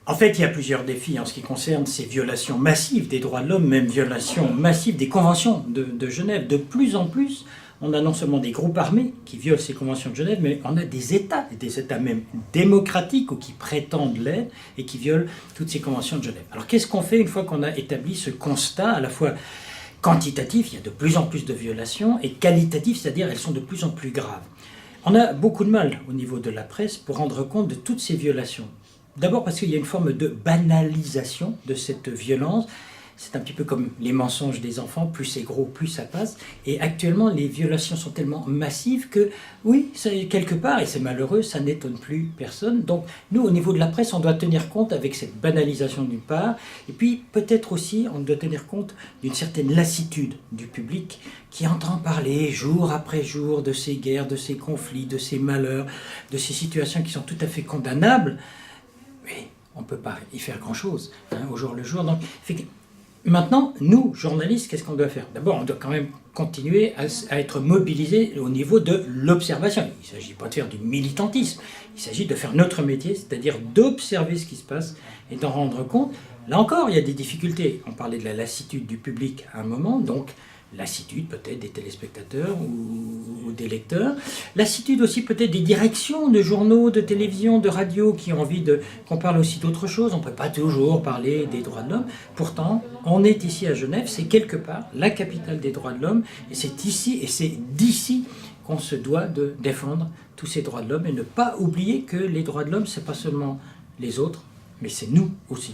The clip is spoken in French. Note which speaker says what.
Speaker 1: En fait, il y a plusieurs défis en ce qui concerne ces violations massives des droits de l'homme, même violations massives des conventions de Genève. De plus en plus, on a non seulement des groupes armés qui violent ces conventions de Genève, mais on a des États même démocratiques ou qui prétendent l'être et qui violent toutes ces conventions de Genève. Alors qu'est-ce qu'on fait une fois qu'on a établi ce constat à la fois quantitatif, il y a de plus en plus de violations, et qualitatif, c'est-à-dire elles sont de plus en plus graves. On a beaucoup de mal au niveau de la presse pour rendre compte de toutes ces violations. D'abord parce qu'il y a une forme de banalisation de cette violence. C'est un petit peu comme les mensonges des enfants, plus c'est gros, plus ça passe. Et actuellement, les violations sont tellement massives que, oui, ça, quelque part, et c'est malheureux, ça n'étonne plus personne. Donc, nous, au niveau de la presse, on doit tenir compte avec cette banalisation d'une part, et puis peut-être aussi, on doit tenir compte d'une certaine lassitude du public qui entend parler jour après jour de ces guerres, de ces conflits, de ces malheurs, de ces situations qui sont tout à fait condamnables. Mais on ne peut pas y faire grand-chose au jour le jour. Donc, maintenant, nous, journalistes, qu'est-ce qu'on doit faire? D'abord, on doit quand même continuer à être mobilisés au niveau de l'observation. Il ne s'agit pas de faire du militantisme, il s'agit de faire notre métier, c'est-à-dire d'observer ce qui se passe et d'en rendre compte. Là encore, il y a des difficultés. On parlait de la lassitude du public à un moment, donc lassitude peut-être des téléspectateurs ou des lecteurs, lassitude aussi peut-être des directions de journaux, de télévision, de radio qui ont envie qu'on parle aussi d'autre chose. On ne peut pas toujours parler des droits de l'homme. Pourtant, on est ici à Genève, c'est quelque part la capitale des droits de l'homme, et c'est ici et c'est d'ici qu'on se doit de défendre tous ces droits de l'homme et ne pas oublier que les droits de l'homme, c'est pas seulement les autres, mais c'est nous aussi.